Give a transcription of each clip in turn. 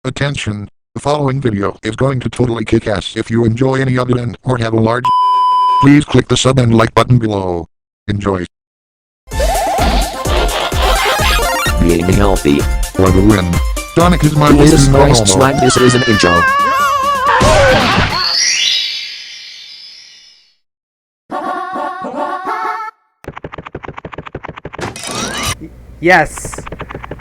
Attention, the following video is going to totally kick ass. If you enjoy any of it and or have a large please click the sub and like button below. Enjoy. Being healthy. For the win. Sonic is my Jesus latest Christ, slime, this is an intro. Yes.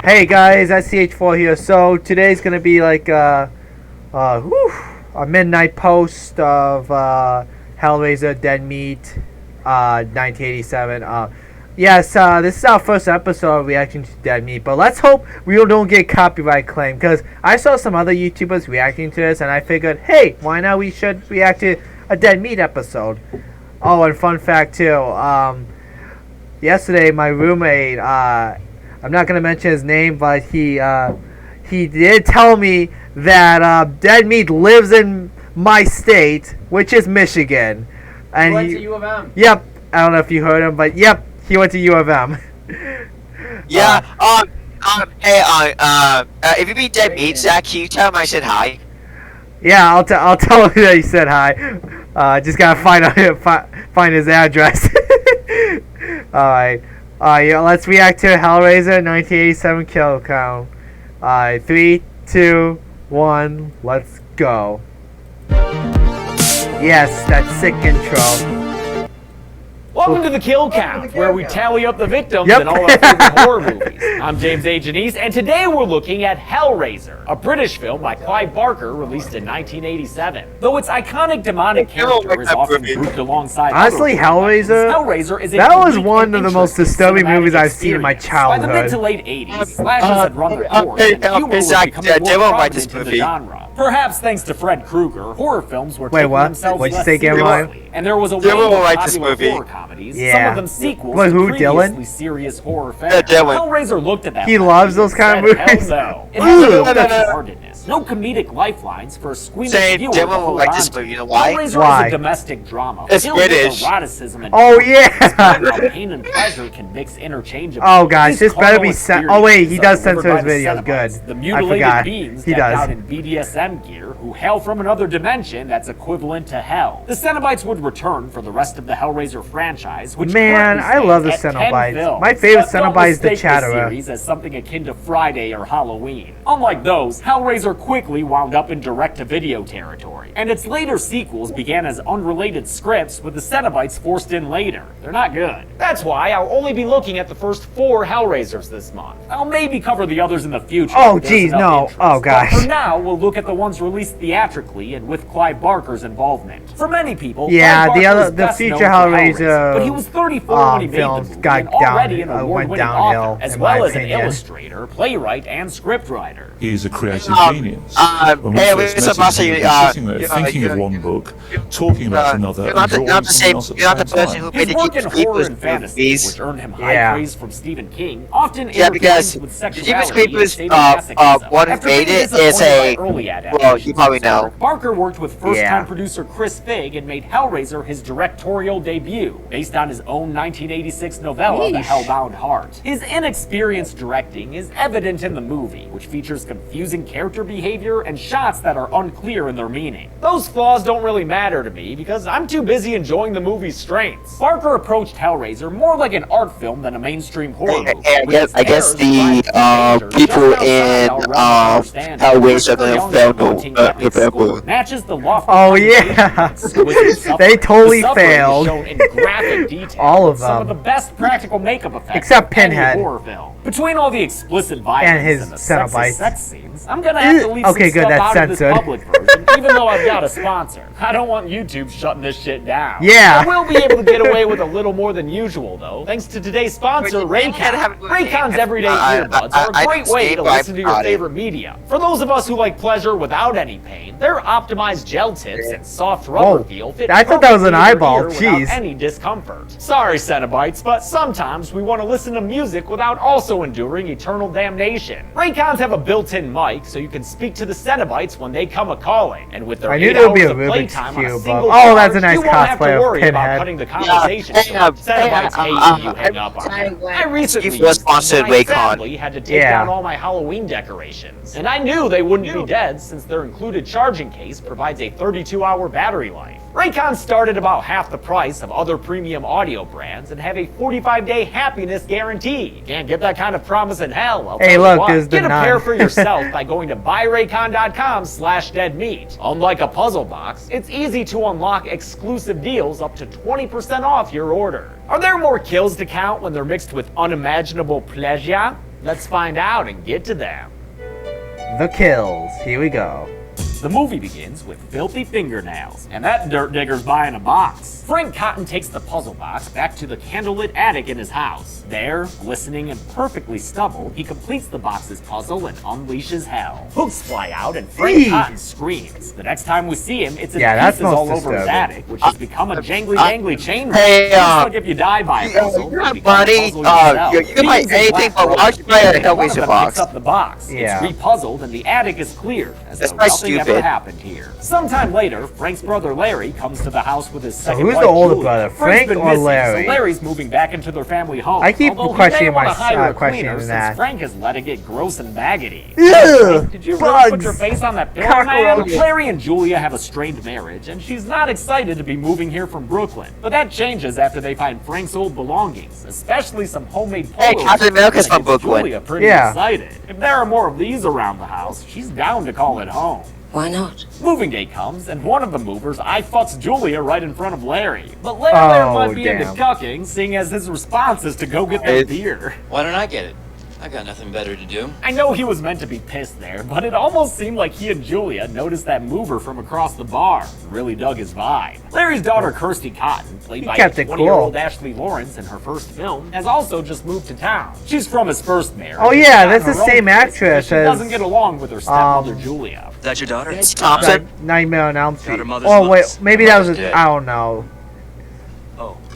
Hey guys, SCH4 here. So today's gonna be like a midnight post of Hellraiser Dead Meat 1987. Yes, this is our first episode of reacting to Dead Meat, but let's hope we don't get copyright claim, because I saw some other YouTubers reacting to this and I figured, hey, why not we should react to a Dead Meat episode. Oh, and fun fact too, yesterday my roommate, I'm not gonna mention his name, but he did tell me that Dead Meat lives in my state, which is Michigan. And he went to U of M. Yep. I don't know if you heard him, but yep, he went to U of M. Yeah. Hey. If you beat Dead Meat, Zach, can you tell him I said hi? Yeah, I'll tell him that he said hi. Just gotta find his address. All right. Yeah, let's react to Hellraiser 1987 kill count. 3, 2, 1, let's go. Yes, that sick intro. Welcome to the Kill Count, where we tally up the victims Yep. in all our favorite horror movies. I'm James A. Janice, and today we're looking at Hellraiser, a British film by Clive Barker released in 1987. Though its iconic demonic character is often grouped alongside Honestly, Hellraiser is a that was unique one and of the most interesting disturbing cinematic movies I've seen in my experience. By the mid to childhood. late 80s, slashers had run their course, and humor was Zach, becoming they more won't write this prominent in the movie. genre. Perhaps thanks to Fred Krueger, horror films were Wait, taking what? themselves What'd you less say, Game seriously, and there was a They wave won't of write this popular movie. horror comedies, some Yeah. of them sequels Wait, to who, Dylan? previously serious horror films. Yeah, Dylan. Hellraiser looked at that. He loves those kind of movies. No. It Ooh. has no No, no, no. lightheartedness, no comedic lifelines for a squeamish Saying viewer to Dylan will hold like on this to. movie, you know why? Hellraiser Why? is a domestic drama It's filled with British. eroticism and Oh, displaying yeah. how pain and pleasure can mix interchangeably. Oh gosh, These this better be carnal oh wait, he does experiences censor his are delivered videos. by Good. the Cenobites, the I mutilated forgot. beings He decked does. out in BDSM gear who hail from another dimension that's equivalent to hell. The Cenobites would return for the rest of the Hellraiser franchise, which Man, currently I love the stands at 10 Cenobites. films. My favorite But don't Cenobite is the mistake Chatterer. series as something akin to Friday or Halloween. Unlike those, Hellraiser quickly wound up in direct-to-video territory, and its later sequels began as unrelated scripts with the Cenobites forced in later. They're not good. That's why I'll only be looking at the first 4 Hellraisers this month. I'll maybe cover the others in the future. Oh, if there's geez, enough no. interest. Oh, gosh. But for now, we'll look at the ones released theatrically and with Clive Barker's involvement. For many people, Yeah, Clive the Barker other- is the best future known for Hellraiser, but he was 34 when he made the films movie, got and already down- an went award-winning downhill, author, as in my well as an opinion. illustrator, playwright, and scriptwriter. He is a creative genius. hey, When we first listen, met him, Master, he would be sitting there thinking of one book, talking about another, you're and not the drawing same. something else at You're not the the same person who time. made His the work in Jeepers horror Creepers and fantasy, movies. which earned him Yeah. high praise from Stephen King, often Yeah, because interferes with Jeepers sexuality Creepers, and sadomasochism. what After made being it is disappointed a- by early well, adaptations you probably of his know. work, Barker worked with first-time Yeah. producer Chris Figg and made Hellraiser his directorial debut, based on his own 1986 novella, The Yeesh. Hellbound Heart. His inexperienced directing is evident in the movie, which features confusing character behavior and shots that are unclear in their meaning. Those flaws don't really matter to me because I'm too busy enjoying the movie's strengths. Barker approached Hellraiser more like an art film than a mainstream horror movie. I guess the people in Hellraiser the film matches the lofty Oh, yeah. They totally The suffering is failed. shown in graphic detail. All of Some of them. the best practical makeup effects Except of any Pinhead. horror film. Between all the explicit violence And his the Cenobites. sexist sex scenes, I'm gonna have to leave Okay, some good, stuff that's out of this censored. public version, even though I've got a sponsor. I don't want YouTube shutting this shit down. Yeah. I will be able to get away with a little more than usual, though, thanks to today's sponsor, Wait, you can't have Raycon. it with me. Raycon's everyday I- earbuds I- are a I great don't way say to why listen to your about it. favorite media. For those of us who like pleasure without any pain. Their optimized gel tips and soft rubber feel fit I thought that was an perfectly in your eyeball. ear without Jeez. any discomfort. Sorry, Cenobites, but sometimes we want to listen to music without also enduring eternal damnation. Raycons have a built-in mic, so you can speak to the Cenobites when they come a-calling. And with their I knew 8 there would be hours a of Rubik's playtime on a Cube, single oh, that's a charge, nice you won't have cosplay to of worry about Pinhead. cutting the conversation. Cenobites hate when you hang up on them. I recently He was sponsored my Wacom. family had to take down all my Halloween decorations. And I knew they wouldn't be dead since their included charging case provides a 32-hour battery life. Raycons start at about half the price of other premium audio brands and have a 45-day happiness guarantee. Can't get that kind of promise in hell. I'll Hey, tell you look, what. there's the Get a pair nun. for yourself by going to buyraycon.com/deadmeat. Unlike a puzzle box, it's easy to unlock exclusive deals up to 20% off your order. Are there more kills to count when they're mixed with unimaginable pleasure? Let's find out and get to them. The kills. Here we go. The movie begins with filthy fingernails, and that dirt digger's buying a box. Frank Cotton takes the puzzle box back to the candlelit attic in his house. There, glistening and perfectly stubbled, he completes the box's puzzle and unleashes hell. Hooks fly out and Frank Eee. Cotton screams. The next time we see him, it's in that's pieces all most over his disturbing. attic, which has become a jangly chain. Hey, Just like if you die by a puzzle, you're you not become a funny. puzzle yourself. You can buy Beans and anything, black but why would you buy a one of Hellraiser them box? picks up the box. Yeah. It's repuzzled and the attic is cleared, as That's though probably nothing ever stupid. happened here. Sometime later, Frank's brother Larry comes to the house with his second who's wife, the older Julia. brother, Frank's Frank been or missing, Larry? So Larry's moving back into their family home. I keep although he questioning may wanna my- hire a questioning cleaner since that. Frank has let it get gross and baggedy. Ugh, Did you really put your bugs. face on that pillow, man? Cockroaches. Larry and Julia have a strained marriage, and she's not excited to be moving here from Brooklyn. But that changes after they find Frank's old belongings, especially some homemade Hey, polos. Captain America's that from gets Brooklyn. Julia pretty Yeah. excited. If there are more of these around the house, she's down to call it home. Why not? Moving day comes, and one of the movers fucks Julia right in front of Larry. But Larry Oh, might be into damn. cucking, seeing as his response is to go get their beer. Why don't I get it? I got nothing better to do. I know he was meant to be pissed there, but it almost seemed like he and Julia noticed that mover from across the bar and really dug his vibe. Larry's daughter Kirsty Cotton, played by kept it 20-year-old cool. Ashley Lawrence in her first film, has also just moved to town. She's from his first marriage. Oh, and yeah, she's got that's the her own same place, actress but she as, doesn't get along with her stepmother Julia. Is that your daughter? It's Thompson. Nightmare on Elm Street. her mother's Oh wait, looks. maybe Her that was. mother's dead. I don't know.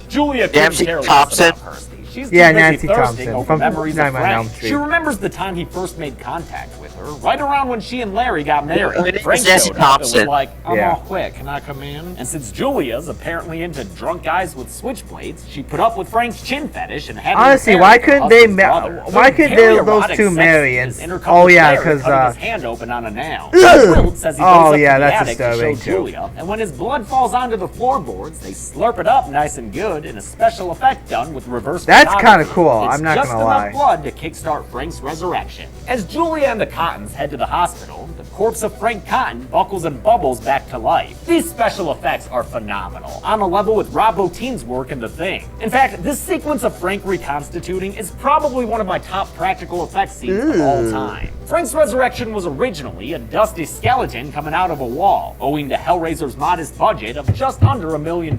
Julia Damn, couldn't she care less Thompson. about Kirsty. She's too Yeah, busy Nancy thirsting Thompson over from memories of Nightmare on Elm Frank. Street. She remembers the time he first made contact with her, right around when she and Larry got married. Her name is Frank Nancy showed up and was Thompson. like, I'm Yeah. all quick, can I come in? And since Julia's apparently into drunk guys with switchblades, she put up with Frank's chin fetish and had an Honestly, affair why with her couldn't they? husband's brother. Why The couldn't very those erotic two sex marry? scene And is intercut oh with yeah, Larry because cutting his hand open on a nail. Ugh. Wild says he Oh, goes yeah, up to the that's attic to show disturbing, too. Julia, and when his blood falls onto the floorboards, they slurp it up nice and good in a special effect done with reverse That's photography. kinda cool, It's I'm not just gonna enough lie. blood to kickstart Frank's resurrection. As Julia and the Cottons head to the hospital, the corpse of Frank Cotton buckles and bubbles back to life. These special effects are phenomenal, on a level with Rob Bottin's work in The Thing. In fact, this sequence of Frank reconstituting is probably one of my top practical effects scenes of all time. Frank's resurrection was originally a dusty skeleton coming out of a wall, owing to Hellraiser's modest budget of just under $1 million.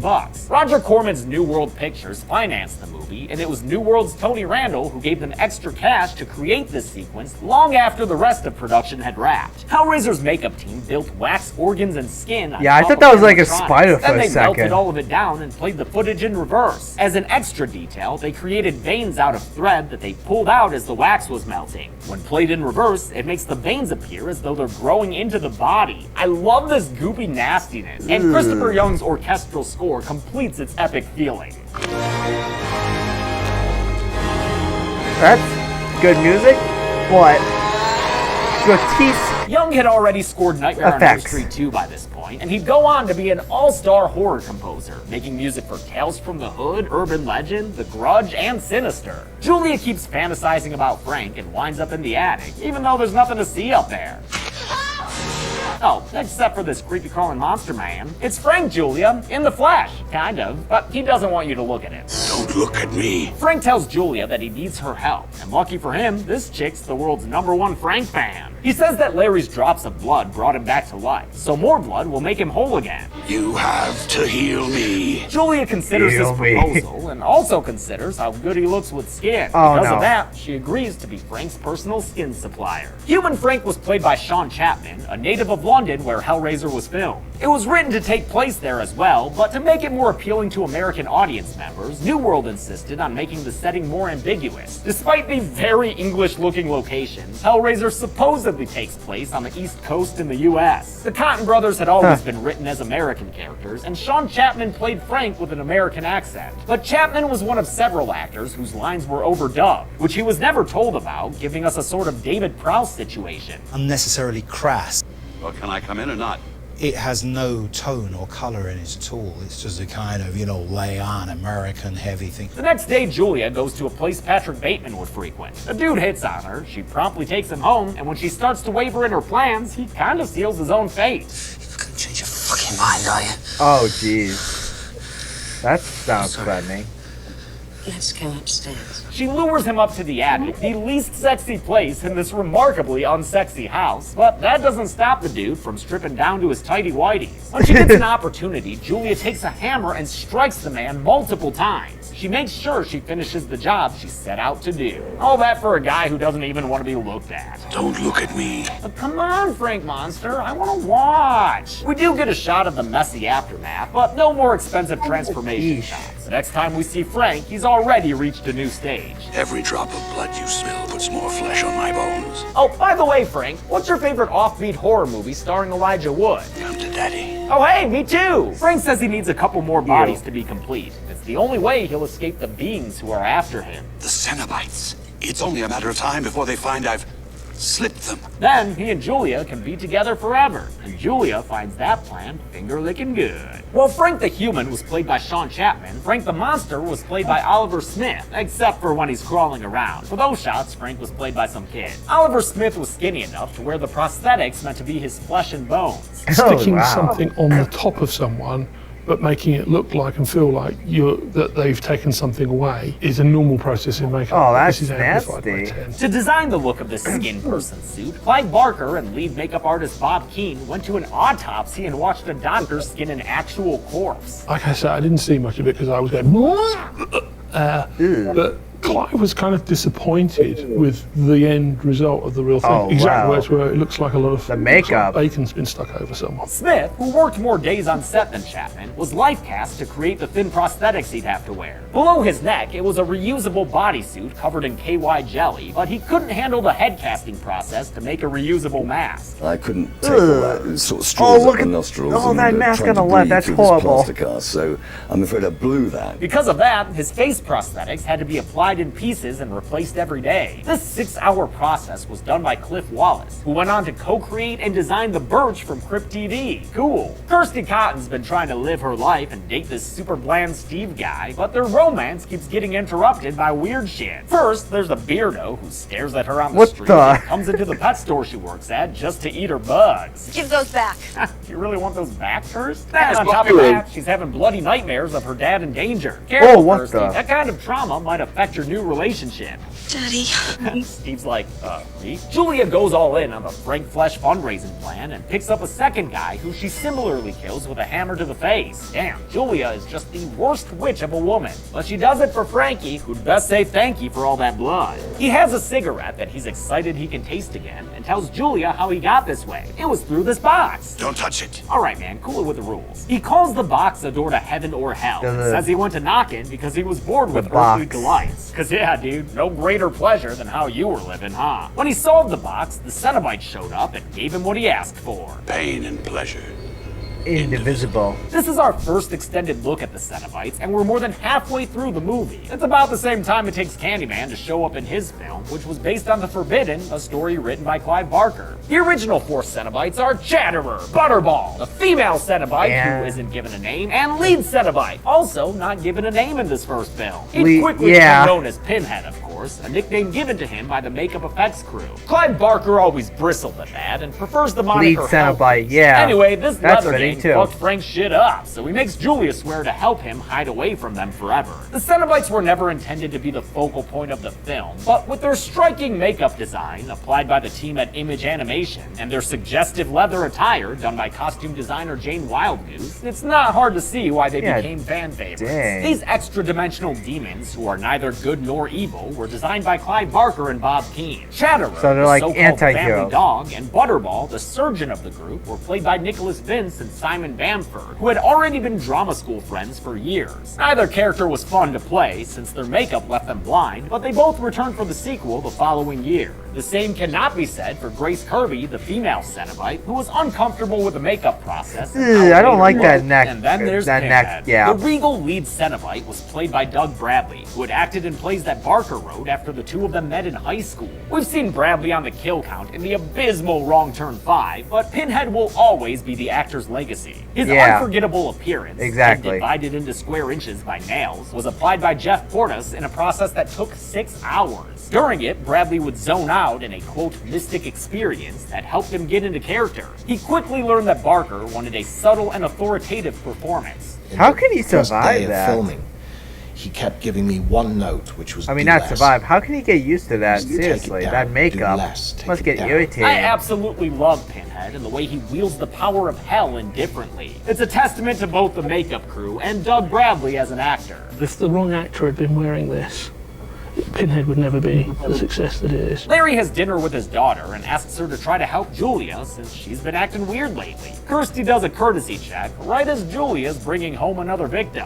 Roger Corman's New World Pictures financed the movie, and it was New World's Tony Randall who gave them extra cash to create this sequence long after the rest of production had wrapped. Hellraiser's makeup team built wax organs and skin on Yeah, I top thought of that was like a animatronics. spider for Then a they melted second. all of it down and played the footage in reverse. As an extra detail, they created veins out of thread that they pulled out as the wax was melting. When played in reverse, it makes the veins appear as though they're growing into the body. I love this goopy nastiness, and Christopher Young's orchestral score completes its epic feeling. that's good music. What? Grotesque. Young had already scored Nightmare on Elm Effects. Street 2 by this point, and he'd go on to be an all-star horror composer, making music for Tales from the Hood, Urban Legend, The Grudge, and Sinister. Julia keeps fantasizing about Frank and winds up in the attic, even though there's nothing to see up there. Oh, except for this creepy crawling monster man. It's Frank, Julia, in the flesh, kind of, but he doesn't want you to look at him. Don't look at me. Frank tells Julia that he needs her help, and lucky for him, this chick's the world's #1 Frank fan. He says that Larry's drops of blood brought him back to life, so more blood will make him whole again. You have to heal me. Julia considers his Heal me. proposal and also considers how good he looks with skin. Oh, Because no. of that, she agrees to be Frank's personal skin supplier. Human Frank was played by Sean Chapman, a native of London where Hellraiser was filmed. It was written to take place there as well, but to make it more appealing to American audience members, New World insisted on making the setting more ambiguous. Despite the very English-looking locations, Hellraiser supposedly takes place on the East Coast in the US. The Cotton brothers had always been written as American characters, and Sean Chapman played Frank with an American accent. But Chapman was one of several actors whose lines were overdubbed, which he was never told about, giving us a sort of David Prowse situation. Unnecessarily crass. Well, can I come in or not? It has no tone or color in it at all. It's just a kind of, lay on American heavy thing. The next day, Julia goes to a place Patrick Bateman would frequent. The dude hits on her, she promptly takes him home, and when she starts to waver in her plans, he kinda seals his own fate. You're gonna change your fucking mind, are you? Oh, jeez. That sounds threatening. Let's go upstairs. She lures him up to the attic, the least sexy place in this remarkably unsexy house, but that doesn't stop the dude from stripping down to his tighty-whities. When she gets an opportunity, Julia takes a hammer and strikes the man multiple times. She makes sure she finishes the job she set out to do. All that for a guy who doesn't even want to be looked at. Don't look at me. But come on, Frank Monster, I want to watch. We do get a shot of the messy aftermath, but no more expensive transformation shots. The next time we see Frank, he's already reached a new stage. Every drop of blood you spill puts more flesh on my bones. Oh, by the way, Frank, what's your favorite offbeat horror movie starring Elijah Wood? Come to daddy. Oh, hey, me too! Frank says he needs a couple more bodies to be complete. It's the only way he'll escape the beings who are after him. The Cenobites. It's only a matter of time before they find I've slipped them. Then he and Julia can be together forever, and Julia finds that plan finger-licking good. While Frank the Human was played by Sean Chapman, Frank the Monster was played by Oliver Smith, except for when he's crawling around. For those shots, Frank was played by some kid. Oliver Smith was skinny enough to where the prosthetics meant to be his flesh and bones. Sticking something on the top of someone but making it look like and feel like that they've taken something away is a normal process in makeup. Oh, that's this is amplified by nasty. 10. To design the look of this skin person suit, Clive Barker and lead makeup artist Bob Keane went to an autopsy and watched a doctor skin an actual corpse. Like I said, I didn't see much of it because I was going, but Clive was kind of disappointed with the end result of the real thing. Oh, exactly wow. where it looks like a lot of The makeup. bacon's been stuck over someone. Smith, who worked more days on set than Chapman, was life cast to create the thin prosthetics he'd have to wear. Below his neck, it was a reusable bodysuit covered in KY jelly, but he couldn't handle the head casting process to make a reusable mask. I couldn't take all that sort of straws look up the at- nostrils oh, and that mask trying on to the left, breathe that's through this horrible. plaster cast, so I'm afraid I blew that. Because of that, his face prosthetics had to be applied in pieces and replaced every day. This 6-hour process was done by Cliff Wallace, who went on to co-create and design the Birch from Crypt TV. Cool. Kirsty Cotton's been trying to live her life and date this super bland Steve guy, but their romance keeps getting interrupted by weird shit. First, there's a beardo who stares at her on the What street the- and comes into the pet store she works at just to eat her bugs. Give those back. You really want those back first? Then on top of that, she's having bloody nightmares of her dad in danger. Oh, Careful, what Kirsty. the- That kind of trauma might affect your new relationship. Daddy. Steve's like, me? Julia goes all in on the Frank Flesh fundraising plan and picks up a second guy who she similarly kills with a hammer to the face. Damn, Julia is just the worst witch of a woman. But she does it for Frankie, who'd best say thank you for all that blood. He has a cigarette that he's excited he can taste again and tells Julia how he got this way. It was through this box. Don't touch it. Alright man, cool it with the rules. He calls the box a door to heaven or hell and says he went to knock in because he was bored with earthly box. delights. Cause yeah dude, no greater pleasure than how you were living, huh? When he solved the box, the Cenobite showed up and gave him what he asked for. Pain and pleasure. Indivisible. This is our first extended look at the Cenobites, and we're more than halfway through the movie. It's about the same time it takes Candyman to show up in his film, which was based on The Forbidden, a story written by Clive Barker. The original 4 Cenobites are Chatterer, Butterball, the female Cenobite, who isn't given a name, and Lead Cenobite, also not given a name in this first film. He'd quickly become known as Pinhead, of course, course, a nickname given to him by the makeup effects crew. Clive Barker always bristled at that and prefers the Lead moniker Cenobite, Hellraiser. yeah. Anyway, this That's leather fitting, gang too. fucked Frank's shit up, so he makes Julia swear to help him hide away from them forever. The Cenobites were never intended to be the focal point of the film, but with their striking makeup design applied by the team at Image Animation and their suggestive leather attire done by costume designer Jane Wildgoose, it's not hard to see why they became fan favorites. Dang. These extra-dimensional demons, who are neither good nor evil, were designed by Clive Barker and Bob Keane. Chatterer, So they're the like so-called anti-heroes. family dog, and Butterball, the surgeon of the group, were played by Nicholas Vince and Simon Bamford, who had already been drama school friends for years. Neither character was fun to play, since their makeup left them blind, but they both returned for the sequel the following year. The same cannot be said for Grace Kirby, the female Cenobite, who was uncomfortable with the makeup process. I don't like that neck. And then there's that Pinhead. neck. Yeah. The regal lead Cenobite was played by Doug Bradley, who had acted in plays that Barker wrote after the two of them met in high school. We've seen Bradley on the kill count in the abysmal Wrong Turn 5, but Pinhead will always be the actor's legacy. His unforgettable appearance, and divided into square inches by nails, was applied by Jeff Portas in a process that took 6 hours. During it, Bradley would zone out in a quote mystic experience that helped him get into character. He quickly learned that Barker wanted a subtle and authoritative performance. How can he survive First day that? of filming, he kept giving me one note, which was I mean, do not less. survive. How can he get used to that? Take it Seriously, down, that do makeup less, take must it get down. irritating. I absolutely love Pinhead and the way he wields the power of hell indifferently. It's a testament to both the makeup crew and Doug Bradley as an actor. If the wrong actor had been wearing this, Pinhead would never be the success that it is. Larry has dinner with his daughter and asks her to try to help Julia since she's been acting weird lately. Kirsty does a courtesy check right as Julia's bringing home another victim.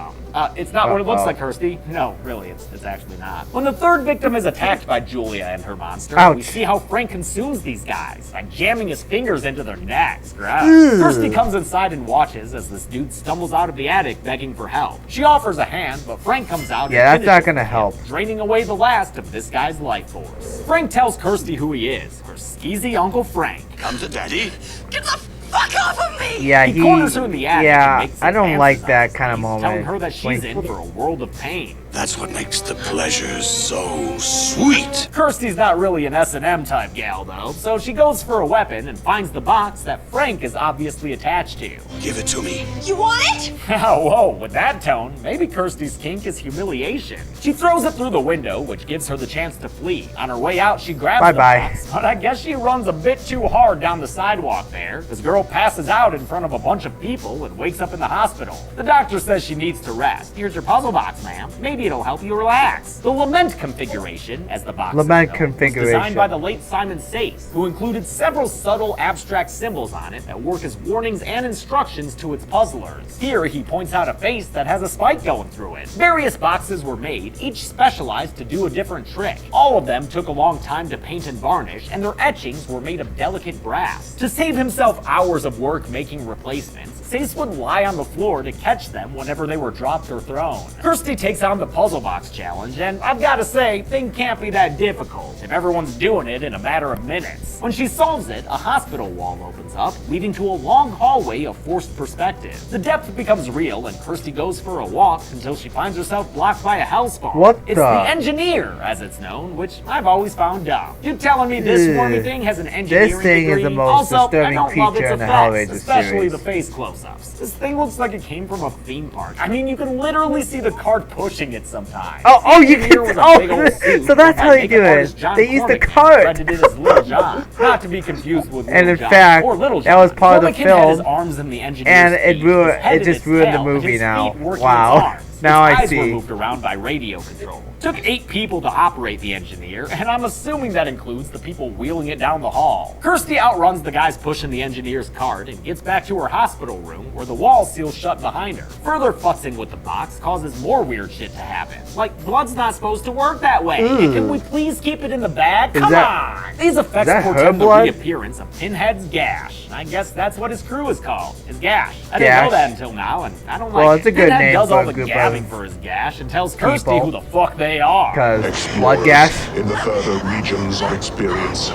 It's not what it looks like, Kirsty. No, really, it's actually not. When the third victim is attacked by Julia and her monster, we see how Frank consumes these guys by jamming his fingers into their necks. Gross. Kirsty comes inside and watches as this dude stumbles out of the attic begging for help. She offers a hand, but Frank comes out and that's not finishes gonna him, help. draining away the last of this guy's life force. Frank tells Kirsty who he is, her skeezy Uncle Frank. Come to Daddy. Get the fuck off of me! Yeah, He corners her in the attic and yeah, makes I don't like advances that on kind of He's moment. telling her that she's in for a world of pain. That's what makes the pleasure so sweet. Kirsty's not really an S&M type gal though, so she goes for a weapon and finds the box that Frank is obviously attached to. Give it to me. You want it? Whoa, with that tone, maybe Kirsty's kink is humiliation. She throws it through the window, which gives her the chance to flee. On her way out, she grabs the box, but I guess she runs a bit too hard down the sidewalk there. This girl passes out in front of a bunch of people and wakes up in the hospital. The doctor says she needs to rest. Here's your puzzle box, ma'am. Maybe it'll help you relax. The lament configuration, as the box is known, was designed by the late Simon Sace, who included several subtle abstract symbols on it that work as warnings and instructions to its puzzlers. Here he points out a face that has a spike going through it. Various boxes were made, each specialized to do a different trick. All of them took a long time to paint and varnish, and their etchings were made of delicate brass. To save himself hours of work making replacements, Sace would lie on the floor to catch them whenever they were dropped or thrown. Kirsty takes on the puzzle box challenge, and I've gotta say, things can't be that difficult if everyone's doing it in a matter of minutes. When she solves it, a hospital wall opens up, leading to a long hallway of forced perspective. The depth becomes real, and Kirsty goes for a walk until she finds herself blocked by a hellspawn. What It's the? the engineer, as it's known, which I've always found dumb. You telling me this swarmy thing has an engineering This thing degree? is the most Also, disturbing I don't love its creature in the effects, Hellraiser especially series. the face close-ups. This thing looks like it came from a theme park. I mean, you can literally see the cart pushing it sometimes. Oh, you Here can. was a big old suit So that's by how you makeup do artist it. John They use the Cormick, cart. credited as Little John, not to be confused with And Little in John fact, or Little that was John. part of the Cormick had his film, arms in the engineer's and it feet, ruined. his head It in just his ruined the tail, and movie his now. feet working Wow. his arms. Now I His eyes were see. moved around by radio control. Took 8 people to operate the engineer, and I'm assuming that includes the people wheeling it down the hall. Kirsty outruns the guys pushing the engineer's cart and gets back to her hospital room where the wall seals shut behind her. Further futzing with the box causes more weird shit to happen. Like, blood's not supposed to work that way. And can we please keep it in the bag? Come on! These effects her portend the blood? reappearance of Pinhead's gash. I guess that's what his crew is called. His gash. I didn't know Gash. that until now, and I don't Well, like it's it. a good Pinhead name does for all a the group gabbing of for his gash and tells Kirsty people. who the fuck they are. Because blood gas, In the further regions of experience,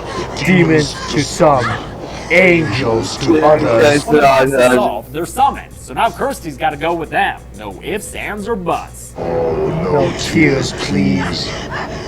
demons to some, angels to others. When the box is solved, they're summoned. So now Kirsty's got to go with them. No ifs, ands, or buts. tears. No tears, please.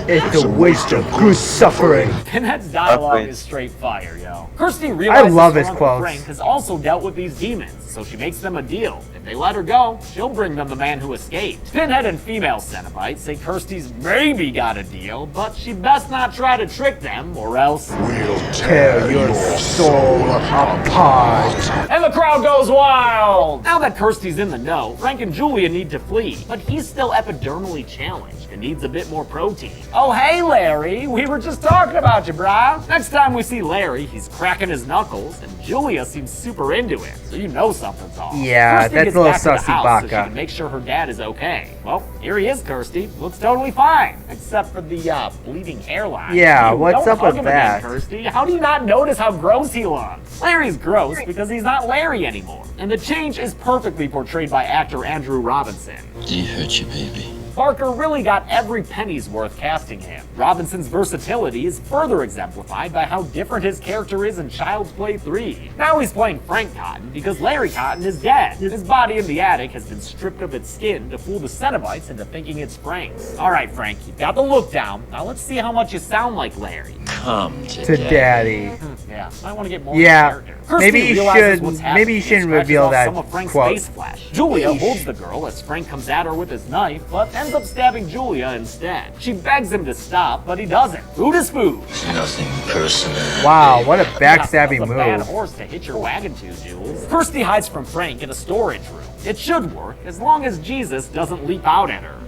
It's a waste of good suffering. Pinhead's dialogue is straight fire, yo. Kirsty realizes love her his Uncle quotes. Frank has also dealt with these demons, so she makes them a deal. If they let her go, she'll bring them the man who escaped. Pinhead and female Cenobite say Kirsty's maybe got a deal, but she best not try to trick them, or else We'll Tear your soul apart. and the crowd goes wild! Now that Kirsty's in the know, Frank and Julia need to flee, but he's still epidermally challenged and needs a bit more protein. Oh hey Larry, we were just talking about you, brah. Next time we see Larry, he's cracking his knuckles, and Julia seems super into it, so you know something's off. Yeah, Kirsty that's gets a little back to the sussy house so she baka. can make sure her dad is okay. Well, here he is, Kirsty. Looks totally fine, except for the bleeding hairline. Yeah, Ew, what's don't up hug with him that? Again, Kirsty. How do you not notice how gross he looks? Larry's gross because he's not Larry anymore. And the change is perfectly portrayed by actor Andrew Robinson. Did he hurt you, baby? Barker really got every penny's worth casting him. Robinson's versatility is further exemplified by how different his character is in Child's Play 3. Now he's playing Frank Cotton because Larry Cotton is dead. His body in the attic has been stripped of its skin to fool the Cenobites into thinking it's Frank's. Alright Frank, you've got the look down. Now let's see how much you sound like Larry. Come To daddy. Yeah, I want to get more Yeah, character. maybe Kirsty you realizes should- what's maybe happening you shouldn't and scratches reveal off that some of Frank's quote. face flesh. Julia Yeesh. holds the girl as Frank comes at her with his knife, but ends up stabbing Julia instead. She begs him to stop, but he doesn't. Food is food. Nothing personal. Wow, what a That's backstabbing a bad move. horse to hit your wagon to, Jules. Kirsty hides from Frank in a storage room. It should work, as long as Jesus doesn't leap out at her.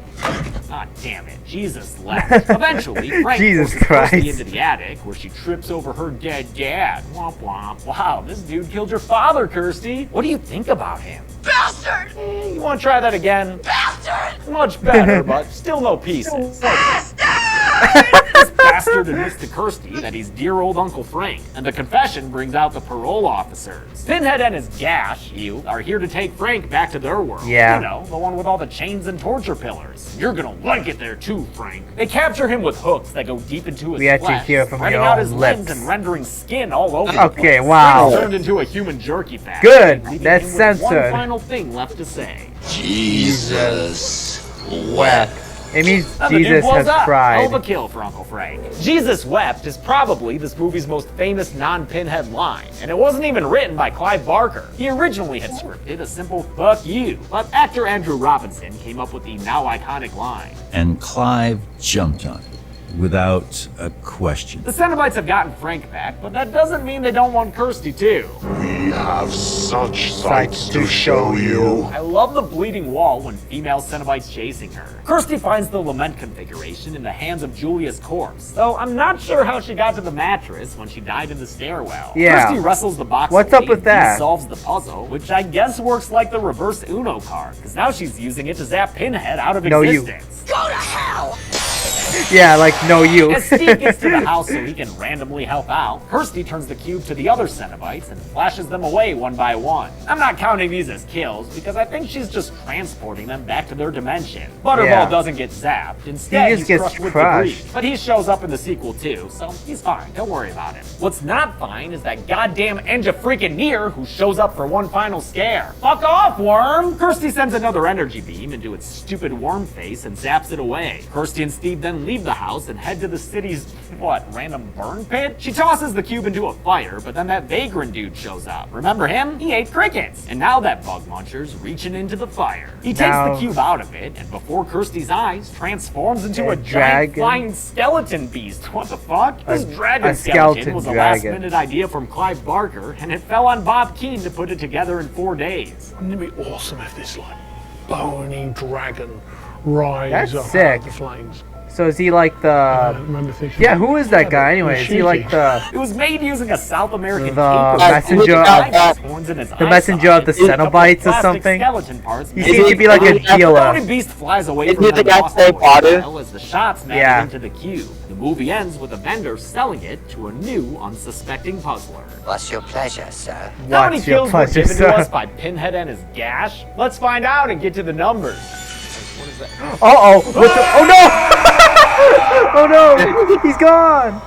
Ah, damn it. Jesus left. Eventually, Frank Jesus forces Kirsty Christ. into the attic, where she trips over her dead dad. Womp womp. Wow, this dude killed your father, Kirsty. What do you think about him? Bastard! You want to try that again? Bastard! Much better, but still no pieces. Bastard! This bastard admits to Kirsty that he's dear old Uncle Frank, and the confession brings out the parole officers. Pinhead and his gash, you, are here to take Frank back to their world. Yeah. You know, the one with all the chains and torture pillars. You're gonna like it there too, Frank. They capture him with hooks that go deep into his We actually flesh, hear from spreading your out own his limbs lips. and rendering skin all over the place. Okay, wow. Frank turned into a human jerky factory, Good, leaving that's him with one censored. final thing left to say. Jesus Wept. It means And the dude Jesus blows has up. cried. Hell of a kill for Uncle Frank. Jesus Wept is probably this movie's most famous non-Pinhead line, and it wasn't even written by Clive Barker. He originally had scripted a simple "fuck you," but actor Andrew Robinson came up with the now iconic line. And Clive jumped on it without a question. The Cenobites have gotten Frank back, but that doesn't mean they don't want Kirsty too. We have such sights to show you. I love the bleeding wall when female Cenobite's chasing her. Kirsty finds the lament configuration in the hands of Julia's corpse, though I'm not sure how she got to the mattress when she died in the stairwell. Yeah. Kirsty wrestles the box What's away up with and that? solves the puzzle, which I guess works like the reverse Uno card, because now she's using it to zap Pinhead out of No, you. existence. Go to hell! Yeah, like, no you. As Steve gets to the house so he can randomly help out, Kirsty turns the cube to the other Cenobites and flashes them away one by one. I'm not counting these as kills because I think she's just transporting them back to their dimension. Butterball Yeah. doesn't get zapped. Instead, He just he's gets crushed with crushed. debris. But he shows up in the sequel too, so he's fine. Don't worry about him. What's not fine is that goddamn Enja-freaking-Near who shows up for one final scare. Fuck off, worm! Kirsty sends another energy beam into its stupid worm face and zaps it away. Kirsty and Steve then leave the house and head to the city's, random burn pit? She tosses the cube into a fire, but then that vagrant dude shows up. Remember him? He ate crickets. And now that bug muncher's reaching into the fire. He takes Now- the cube out of it, and before Kirsty's eyes, transforms into A a giant dragon? flying skeleton beast. What the fuck? This A dragon skeleton skeleton was a dragon. last-minute idea from Clive Barker, and it fell on Bob Keane to put it together in 4 days. Wouldn't it be awesome if this bony dragon rise That's up sick. out of the flames? So is he like the... I remember thinking. Yeah, who is that guy anyway? Is he like the... It was made using a South American The cape. messenger of- Horns in its the messenger of the eye socket, Cenobites or plastic something? skeleton parts He made seems to be like a The dealer. bony beast flies away Isn't from he the them guy lost that boys water? well as the shots match Yeah. into the cube. The movie ends with a vendor selling it to a new, unsuspecting puzzler. What's your pleasure, sir? How many What's your kills were pleasure, given to sir? us by Pinhead and his gash? Let's find out and get to the numbers. What is that? Uh-oh. What the... Oh, no! Oh, no! He's gone!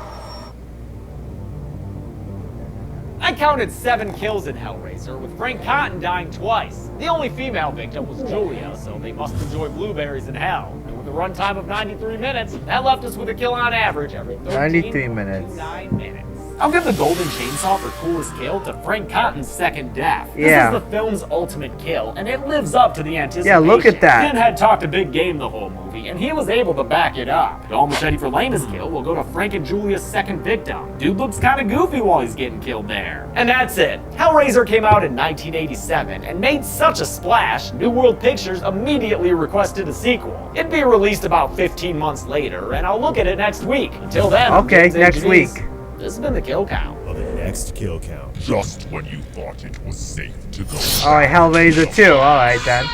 I counted 7 kills in Hellraiser, with Frank Cotton dying twice. The only female victim was Julia, so they must enjoy blueberries in hell. And with a runtime of 93 minutes, that left us with a kill on average every 93 minutes. 9 minutes. I'll give the golden chainsaw for coolest kill to Frank Cotton's second death. Yeah. This is the film's ultimate kill, and it lives up to the anticipation. Yeah, look at that. Pinhead talked a big game the whole movie, and he was able to back it up. The all machete for lamest kill will go to Frank and Julia's second victim. Dude looks kinda goofy while he's getting killed there. And that's it. Hellraiser came out in 1987 and made such a splash, New World Pictures immediately requested a sequel. It'd be released about 15 months later, and I'll look at it next week. Until then, okay, next week. This has been the kill count. Next kill count. Just when you thought it was safe to go. Alright, Hellraiser 2. Alright then.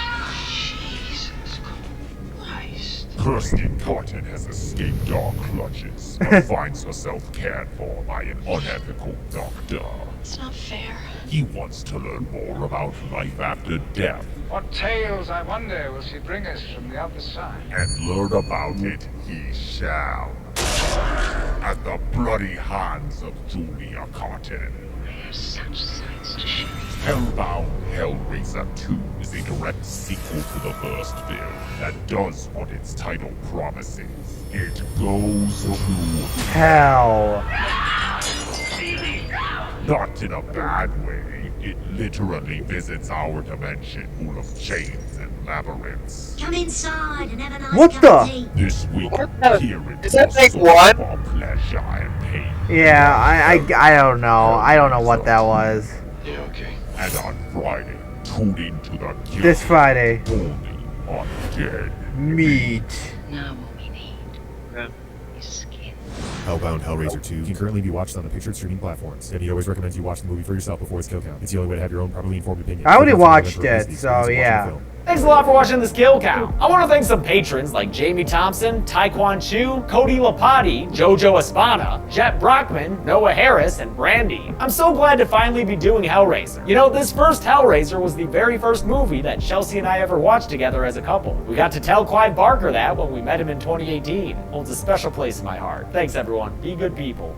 Kirsten Cotton has escaped our clutches, but finds herself cared for by an unethical doctor. It's not fair. He wants to learn more about life after death. What tales, I wonder, will she bring us from the other side? And learn about it he shall. At the bloody hands of Julia Cotton. There's such sights to show. Hellbound Hellraiser 2 is a direct sequel to the first film that does what its title promises. It goes to hell. Not in a bad way. It literally visits our dimension full of chains and labyrinths. Come inside and have a nice What cup the? of tea. This week, here it Is that was like for one? pleasure and pain. Yeah, I don't know. I don't know what that was. Yeah, okay. And on Friday, tune into the kill This Friday. only on Dead Meat. Now what we need is skin. Hellbound Hellraiser 2 can currently be watched on the pictured streaming platforms, and he always recommends you watch the movie for yourself before its kill count. It's the only way to have your own properly informed opinion. I already watched it, so yeah. Thanks a lot for watching this kill count. I want to thank some patrons like Jamie Thompson, Taekwon Chu, Cody Lapati, Jojo Espana, Jet Brockman, Noah Harris, and Brandy. I'm so glad to finally be doing Hellraiser. You know, this first Hellraiser was the very first movie that Chelsea and I ever watched together as a couple. We got to tell Clive Barker that when we met him in 2018. Holds a special place in my heart. Thanks everyone. Be good people.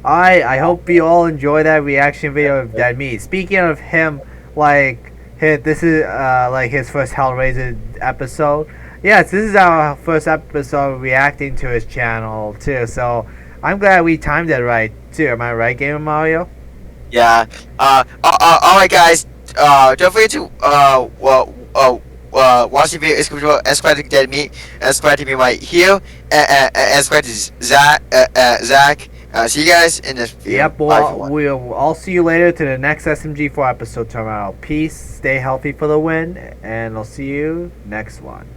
I hope you all enjoy that reaction video of Dead Meat. Speaking of him, like, this is like his first Hellraiser episode. Yes, this is our first episode reacting to his channel too. So I'm glad we timed it right too. Am I right, Gamer Mario? Yeah. Alright guys. Don't forget to watch the video as well. Subscribe to Dead Meat. Subscribe to me right here. And subscribe to Zach. See you guys in this video. Yep, we'll all see you later to the next SMG4 episode tomorrow. Peace, stay healthy for the win, and I'll see you next one.